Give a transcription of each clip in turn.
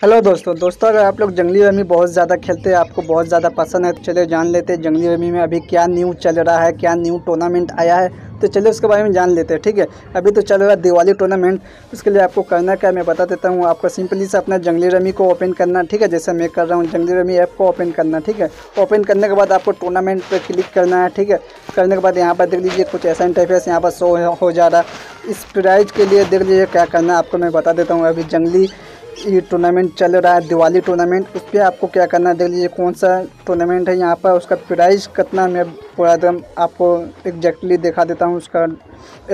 Hello दोस्तों अगर आप लोग जंगली रमी बहुत ज़्यादा खेलते हैं, आपको बहुत ज़्यादा पसंद है तो चलिए जान लेते हैं जंगली रमी में अभी क्या न्यू चल रहा है, क्या न्यू टूर्नामेंट आया है। तो चलिए उसके बारे में जान लेते हैं। ठीक है, अभी तो चल रहा है दिवाली टूर्नामेंट। उसके लिए आपको करना क्या मैं बता देता हूँ। आपको सिंपली से अपना जंगली रमी को ओपन करना, ठीक है, जैसे मैं कर रहा हूँ जंगली रमी ऐप को ओपन करना। ठीक है, ओपन करने के बाद आपको टूर्नामेंट पर क्लिक करना है। ठीक है, करने के बाद यहाँ पर देख लीजिए कुछ ऐसा इंटरफेस यहाँ पर शो हो जा रहा है। इस प्राइज के लिए देख लीजिए क्या करना है आपको मैं बता देता हूँ। अभी जंगली ये टूर्नामेंट चल रहा है दिवाली टूर्नामेंट, उस पर आपको क्या करना है देख लीजिए कौन सा टूर्नामेंट है यहाँ पर, उसका प्राइस कितना मैं पूरा एकदम आपको एग्जैक्टली दिखा देता हूँ। उसका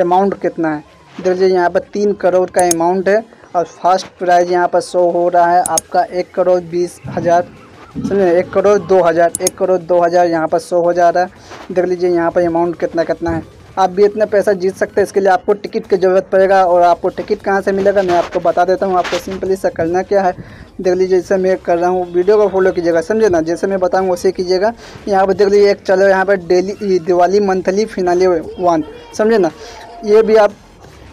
अमाउंट कितना है देख लीजिए यहाँ पर 3 करोड़ का अमाउंट है और फर्स्ट प्राइज यहाँ पर शो हो रहा है आपका 1,20,000, समझे, 1,02,000, 1,02,000 यहाँ पर शो हो जा रहा है। देख लीजिए यहाँ पर अमाउंट कितना कितना है। आप भी इतना पैसा जीत सकते हैं। इसके लिए आपको टिकट की ज़रूरत पड़ेगा और आपको टिकट कहाँ से मिलेगा मैं आपको बता देता हूँ। आपको सिंपली सा करना क्या है देख लीजिए, जैसे मैं कर रहा हूँ वीडियो को फॉलो कीजिएगा, समझे ना, जैसे मैं बताऊँ वैसे कीजिएगा। यहाँ पर देख लीजिए एक चलो यहाँ पर डेली दिवाली मंथली फिनाले 1, समझे ना, ये भी आप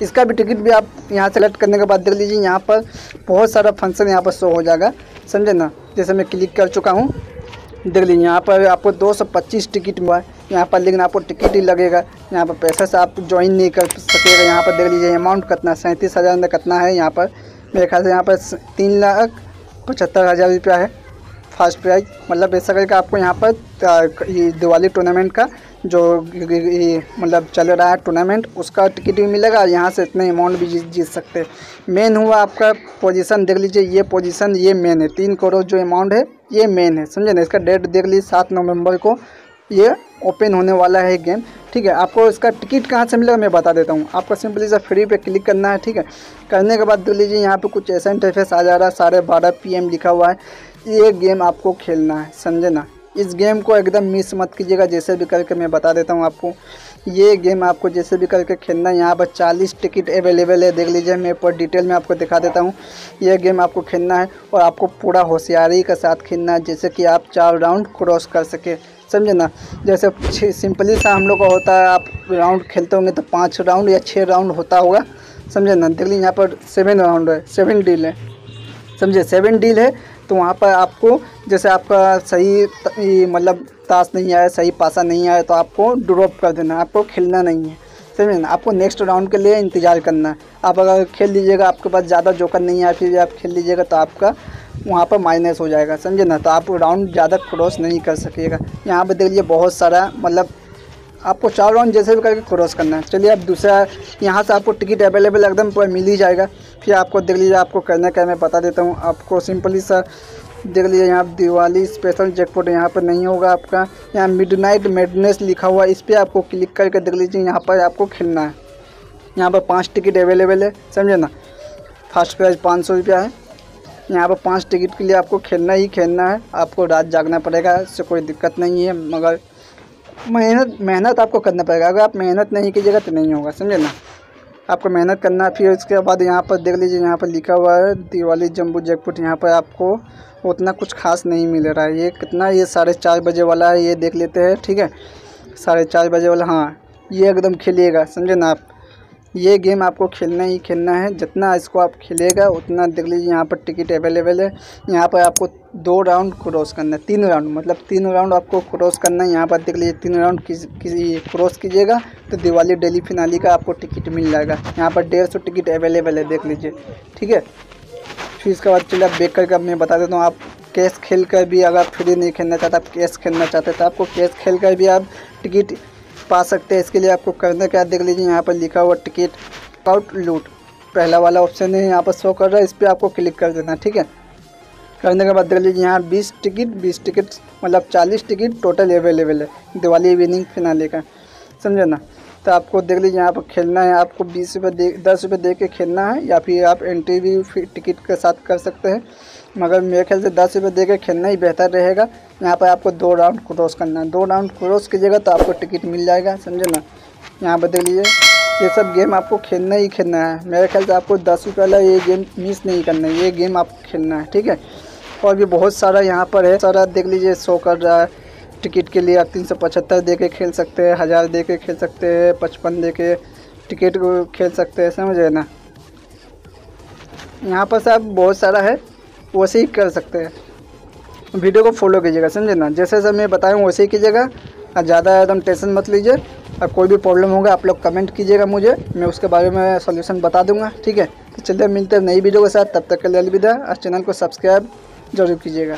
इसका भी टिकट भी आप यहाँ सेलेक्ट करने के बाद देख लीजिए यहाँ पर बहुत सारा फंक्शन यहाँ पर शो हो जाएगा, समझे ना। जैसे मैं क्लिक कर चुका हूँ, देख लीजिए यहाँ पर आपको 225 टिकट हुआ है यहाँ पर, लेकिन आपको टिकट ही लगेगा यहाँ पर, पैसा से आप ज्वाइन नहीं कर सकेगा। यहाँ पर देख लीजिए अमाउंट कितना 37,000 में कितना है यहाँ पर, मेरे ख्याल से यहाँ पर 3,75,000 रुपया है फर्स्ट प्राइज। मतलब ऐसा करके आपको यहाँ पर ये दिवाली टूर्नामेंट का जो मतलब चल रहा है टूर्नामेंट उसका टिकट भी मिलेगा। यहाँ से इतने अमाउंट भी जीत सकते हैं। मेन हुआ आपका पोजीशन, देख लीजिए ये पोजीशन ये मेन है, 3 करोड़ जो अमाउंट है ये मेन है, समझे ना। इसका डेट देख लीजिए 7 नवंबर को ये ओपन होने वाला है गेम। ठीक है, आपको इसका टिकट कहाँ से मिलेगा मैं बता देता हूँ। आपको सिंपली से फ्री पे क्लिक करना है। ठीक है, करने के बाद देख लीजिए यहाँ पे कुछ ऐसा इंटरफेस आ जा रहा है, 12:30 PM लिखा हुआ है। ये गेम आपको खेलना है, समझे ना। इस गेम को एकदम मिस मत कीजिएगा, जैसे भी करके मैं बता देता हूँ आपको। ये गेम आपको जैसे भी करके खेलना है। यहाँ पर 40 टिकट अवेलेबल है, देख लीजिए मैं पर डिटेल में आपको दिखा देता हूँ। ये गेम आपको खेलना है और आपको पूरा होशियारी के साथ खेलना है, जैसे कि आप 4 राउंड क्रॉस कर सके, समझे ना। जैसे सिंपली सा हम लोग का होता है, आप राउंड खेलते होंगे तो 5 राउंड या 6 राउंड होता होगा, समझे ना। देख लीजिए यहाँ पर 7 राउंड है, 7 डील है, समझे, 7 डील है। तो वहाँ पर आपको जैसे आपका सही मतलब ताश नहीं आया, सही पासा नहीं आया तो आपको ड्रॉप कर देना, आपको खेलना नहीं है, समझे ना। आपको नेक्स्ट राउंड के लिए इंतज़ार करना है। आप अगर खेल लीजिएगा, आपके पास ज़्यादा जोकर नहीं आया, फिर भी आप खेल लीजिएगा तो आपका वहाँ पर माइनस हो जाएगा, समझे ना। तो आप राउंड ज़्यादा क्रॉस नहीं कर सकिएगा। यहाँ पर देख लीजिए बहुत सारा मतलब आपको 4 राउंड जैसे भी करके क्रॉस करना है। चलिए अब दूसरा यहाँ से आपको टिकट अवेलेबल एकदम पूरा मिल ही जाएगा। फिर आपको देख लीजिए आपको करना क्या मैं बता देता हूँ। आपको सिंपली सा देख लीजिए यहाँ दिवाली स्पेशल जैकपॉट यहाँ पर नहीं होगा आपका, यहाँ मिडनाइट मैडनेस लिखा हुआ है, इस पर आपको क्लिक करके देख लीजिए यहाँ पर आपको खेलना है। यहाँ पर 5 टिकट अवेलेबल है, समझे ना। फर्स्ट प्राइज 500 रुपया है। यहाँ पर 5 टिकट के लिए आपको खेलना ही खेलना है। आपको रात जागना पड़ेगा, इससे कोई दिक्कत नहीं है, मगर मेहनत आपको करना पड़ेगा। अगर आप मेहनत नहीं कीजिएगा तो नहीं होगा, समझे ना। आपको मेहनत करना है। फिर उसके बाद यहाँ पर देख लीजिए यहाँ पर लिखा हुआ है दिवाली जंबू जैकपॉट। यहाँ पर आपको उतना कुछ खास नहीं मिल रहा है। ये कितना, ये 4:30 बजे वाला है, ये देख लेते हैं। ठीक है, 4:30 बजे वाला, हाँ ये एकदम खेलिएगा, समझे ना। आप ये गेम आपको खेलना ही खेलना है। जितना इसको आप खेलेगा उतना देख लीजिए यहाँ पर टिकट अवेलेबल है। यहाँ पर आपको 2 राउंड क्रॉस करना है, 3 राउंड मतलब 3 राउंड आपको क्रॉस करना है। यहाँ पर देख लीजिए 3 राउंड किसी क्रॉस कीजिएगा तो दिवाली डेली फिनाली का आपको टिकट मिल जाएगा। यहाँ पर 150 टिकट अवेलेबल है, देख लीजिए, ठीक है। फिर इसके बाद चलिए आप बैक करके मैं बता देता हूँ। आप कैश खेल कर भी अगर फ्री नहीं खेलना चाहते, आप कैश खेलना चाहते तो आपको कैश खेल कर भी आप टिकट पा सकते हैं। इसके लिए आपको करना क्या देख लीजिए यहाँ पर लिखा हुआ टिकट आउट लूट, पहला वाला ऑप्शन है यहाँ पर शो कर रहा है, इस पर आपको क्लिक कर देना। ठीक है, करने के बाद देख लीजिए यहाँ 20 टिकट मतलब 40 टिकट टोटल अवेलेबल है दिवाली इवनिंग फिनाले का, समझे ना। तो आपको देख लीजिए यहाँ पर खेलना है। आपको 20 रुपये 10 रुपये दे के खेलना है, या फिर आप एंट्री भी टिकट के साथ कर सकते हैं, मगर मेरे ख्याल से 10 रुपये दे के खेलना ही बेहतर रहेगा। यहाँ पर आपको 2 राउंड क्रॉस करना है, 2 राउंड क्रॉस कीजिएगा तो आपको टिकट मिल जाएगा, समझे ना। यहाँ पर देख लीजिए ये सब गेम आपको खेलना ही खेलना है। मेरे ख्याल से आपको 10 रुपये वाला ये गेम मिस नहीं करना है, ये गेम आपको खेलना है, ठीक है। और भी बहुत सारा यहाँ पर है, सारा देख लीजिए शो कर रहा है। टिकट के लिए आप 375 दे के खेल सकते हैं, 1000 दे के खेल सकते हैं, 55 दे के टिकट को खेल सकते हैं, समझे ना। यहाँ पर सब बहुत सारा है, वैसे ही कर सकते हैं। वीडियो को फॉलो कीजिएगा, समझे ना, जैसे जैसे मैं बताया हूँ वैसे ही कीजिएगा। और ज़्यादा एकदम टेंशन मत लीजिए। और कोई भी प्रॉब्लम होगा आप लोग कमेंट कीजिएगा मुझे, मैं उसके बारे में सॉल्यूशन बता दूंगा, ठीक है। तो चलिए मिलते हैं नई वीडियो के साथ, तब तक के लिए अलविदा। और चैनल को सब्सक्राइब जरूर कीजिएगा।